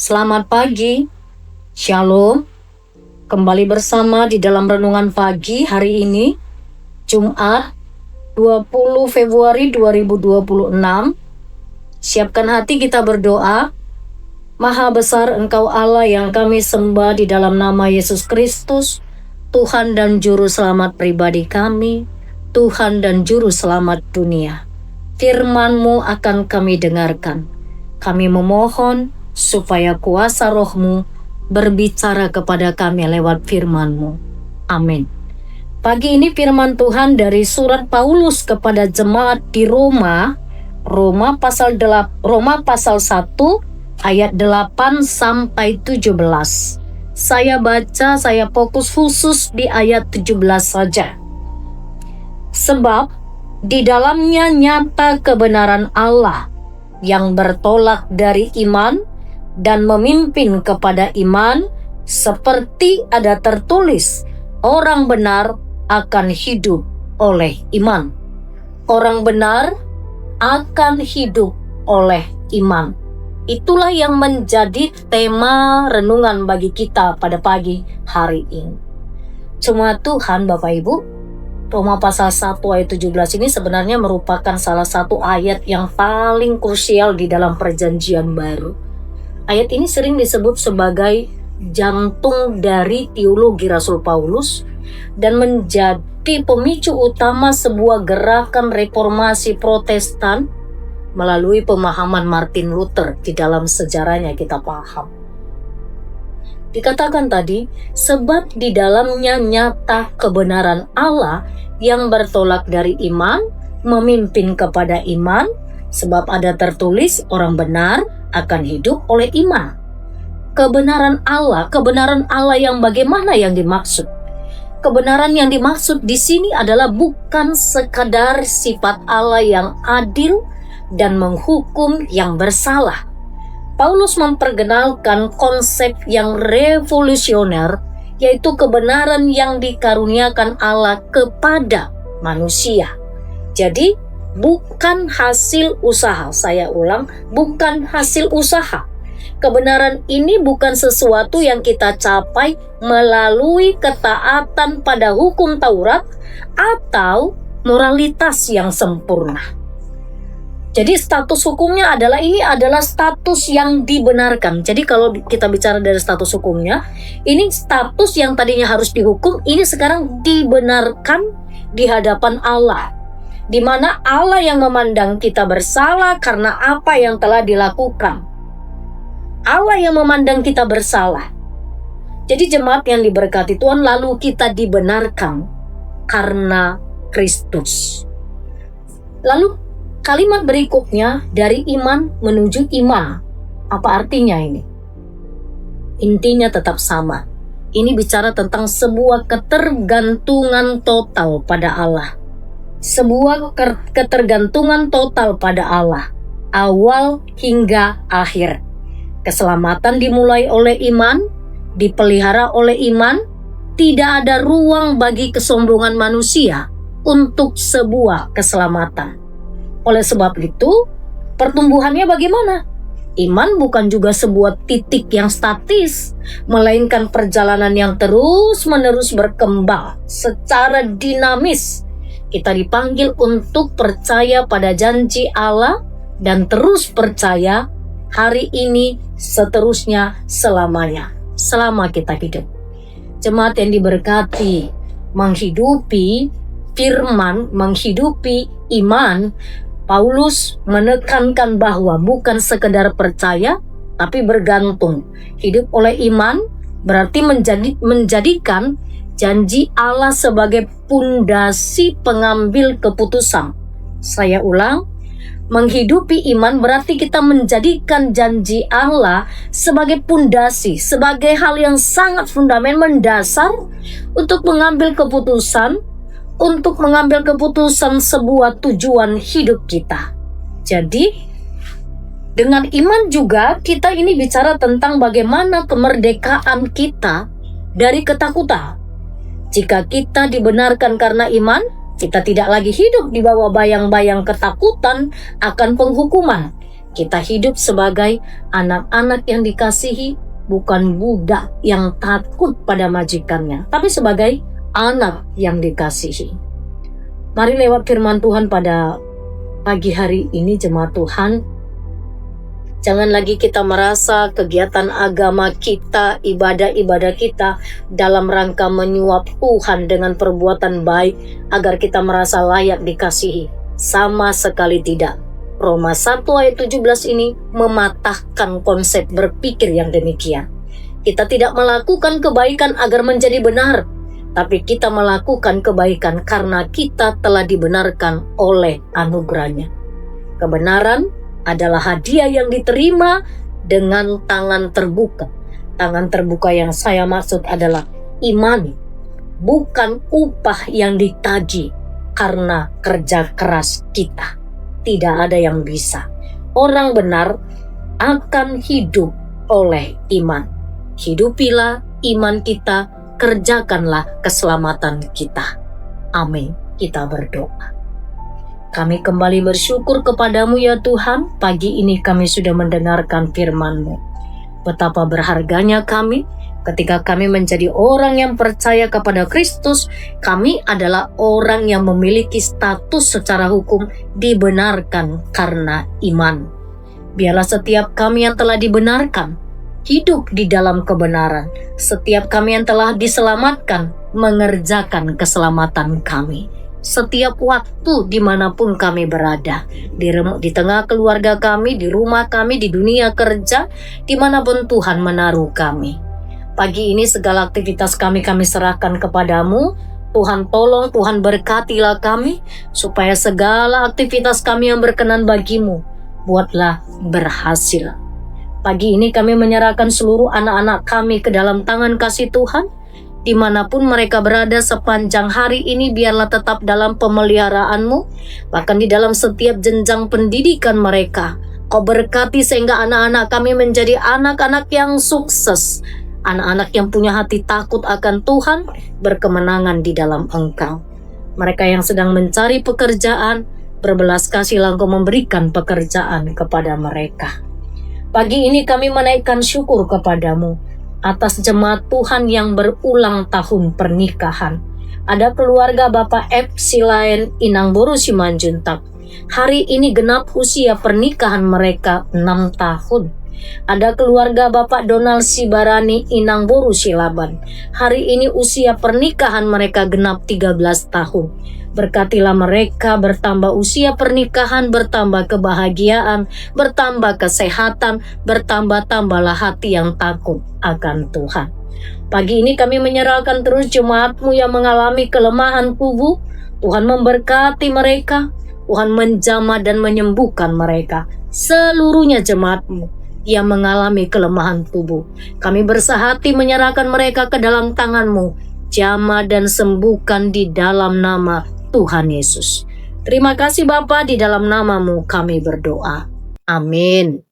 Selamat pagi, Shalom. Kembali bersama di dalam renungan pagi hari ini, Jumat 20 Februari 2026. Siapkan hati kita berdoa. Maha besar Engkau Allah yang kami sembah di dalam nama Yesus Kristus, Tuhan dan Juru Selamat pribadi kami, Tuhan dan Juru Selamat dunia. Firman-Mu akan kami dengarkan. Kami memohon supaya kuasa Roh-Mu berbicara kepada kami lewat firman-Mu. Amin. Pagi ini firman Tuhan dari surat Paulus kepada jemaat di Roma pasal 1 ayat 8 sampai 17. Saya baca, saya fokus khusus di ayat 17 saja. Sebab di dalamnya nyata kebenaran Allah yang bertolak dari iman dan memimpin kepada iman, seperti ada tertulis, orang benar akan hidup oleh iman. Orang benar akan hidup oleh iman. Itulah yang menjadi tema renungan bagi kita pada pagi hari ini. Cuma Tuhan Bapak Ibu, Roma pasal 1 ayat 17 ini sebenarnya merupakan salah satu ayat yang paling krusial di dalam perjanjian baru. Ayat ini sering disebut sebagai jantung dari teologi Rasul Paulus dan menjadi pemicu utama sebuah gerakan reformasi Protestan melalui pemahaman Martin Luther. Di dalam sejarahnya kita paham. Dikatakan tadi, sebab di dalamnya nyata kebenaran Allah yang bertolak dari iman, memimpin kepada iman, sebab ada tertulis orang benar akan hidup oleh iman. Kebenaran Allah yang bagaimana yang dimaksud? Kebenaran yang dimaksud di sini adalah bukan sekadar sifat Allah yang adil dan menghukum yang bersalah. Paulus memperkenalkan konsep yang revolusioner, yaitu kebenaran yang dikaruniakan Allah kepada manusia. Jadi, bukan hasil usaha. Saya ulang, bukan hasil usaha. Kebenaran ini bukan sesuatu yang kita capai melalui ketaatan pada hukum Taurat atau moralitas yang sempurna. Jadi status hukumnya adalah status yang dibenarkan. Jadi kalau kita bicara dari status hukumnya, ini status yang tadinya harus dihukum, ini sekarang dibenarkan di hadapan Allah. Di mana Allah yang memandang kita bersalah karena apa yang telah dilakukan. Allah yang memandang kita bersalah. Jadi jemaat yang diberkati Tuhan, lalu kita dibenarkan karena Kristus. Lalu kalimat berikutnya, dari iman menuju iman. Apa artinya ini? Intinya tetap sama. Ini bicara tentang sebuah ketergantungan total pada Allah. Sebuah ketergantungan total pada Allah. Awal hingga akhir. Keselamatan dimulai oleh iman, dipelihara oleh iman, tidak ada ruang bagi kesombongan manusia untuk sebuah keselamatan. Oleh sebab itu, pertumbuhannya bagaimana? Iman bukan juga sebuah titik yang statis, melainkan perjalanan yang terus-menerus berkembang secara dinamis. Kita dipanggil untuk percaya pada janji Allah dan terus percaya hari ini, seterusnya, selamanya, selama kita hidup. Jemaat yang diberkati, menghidupi firman, menghidupi iman, Paulus menekankan bahwa bukan sekedar percaya, tapi bergantung. Hidup oleh iman berarti menjadikan janji Allah sebagai pundasi pengambil keputusan. Saya ulang, menghidupi iman berarti kita menjadikan janji Allah sebagai pundasi, sebagai hal yang sangat fundamental, mendasar untuk mengambil keputusan sebuah tujuan hidup kita. Jadi, dengan iman juga kita ini bicara tentang bagaimana kemerdekaan kita dari ketakutan. Jika kita dibenarkan karena iman, kita tidak lagi hidup di bawah bayang-bayang ketakutan akan penghukuman. Kita hidup sebagai anak-anak yang dikasihi, bukan budak yang takut pada majikannya, tapi sebagai anak yang dikasihi. Mari lewat firman Tuhan pada pagi hari ini, jemaat Tuhan, jangan lagi kita merasa kegiatan agama kita, ibadah-ibadah kita dalam rangka menyuap Tuhan dengan perbuatan baik agar kita merasa layak dikasihi. Sama sekali tidak. Roma 1 ayat 17 ini mematahkan konsep berpikir yang demikian. Kita tidak melakukan kebaikan agar menjadi benar, tapi kita melakukan kebaikan karena kita telah dibenarkan oleh anugerahnya. Kebenaran adalah hadiah yang diterima dengan tangan terbuka. Tangan terbuka yang saya maksud adalah iman, bukan upah yang ditagih karena kerja keras kita. Tidak ada yang bisa. Orang benar akan hidup oleh iman. Hidupilah iman kita, kerjakanlah keselamatan kita. Amin. Kita berdoa. Kami kembali bersyukur kepadamu ya Tuhan. Pagi ini kami sudah mendengarkan firman-Mu. Betapa berharganya kami ketika kami menjadi orang yang percaya kepada Kristus. Kami adalah orang yang memiliki status secara hukum dibenarkan karena iman. Biarlah setiap kami yang telah dibenarkan hidup di dalam kebenaran. Setiap kami yang telah diselamatkan mengerjakan keselamatan kami. Setiap waktu dimanapun kami berada, di tengah keluarga kami, di rumah kami, di dunia kerja, dimanapun Tuhan menaruh kami. Pagi ini segala aktivitas kami serahkan kepadamu. Tuhan tolong, Tuhan berkatilah kami, supaya segala aktivitas kami yang berkenan bagimu, buatlah berhasil. Pagi ini kami menyerahkan seluruh anak-anak kami ke dalam tangan kasih Tuhan. Dimanapun mereka berada sepanjang hari ini, biarlah tetap dalam pemeliharaan-Mu. Bahkan di dalam setiap jenjang pendidikan mereka, Kau berkati sehingga anak-anak kami menjadi anak-anak yang sukses. Anak-anak yang punya hati takut akan Tuhan, berkemenangan di dalam Engkau. Mereka yang sedang mencari pekerjaan, berbelas kasihlah Engkau memberikan pekerjaan kepada mereka. Pagi ini kami menaikkan syukur kepadamu atas jemaat Tuhan yang berulang tahun pernikahan. Ada keluarga Bapak F. Silaen Inang Boru Simanjuntak. Hari ini genap usia pernikahan mereka 6 tahun. Ada keluarga Bapak Donald Sibarani Inang Boru Silaban. Hari ini usia pernikahan mereka genap 13 tahun. Berkatilah mereka, bertambah usia pernikahan, bertambah kebahagiaan, bertambah kesehatan, bertambah-tambahlah hati yang takut akan Tuhan. Pagi ini kami menyerahkan terus jemaat-Mu yang mengalami kelemahan tubuh. Tuhan memberkati mereka, Tuhan menjamah dan menyembuhkan mereka. Seluruhnya jemaat-Mu yang mengalami kelemahan tubuh, kami bersahati menyerahkan mereka ke dalam tangan-Mu. Jamah dan sembuhkan di dalam nama Tuhan Yesus. Terima kasih Bapa, di dalam nama-Mu kami berdoa. Amin.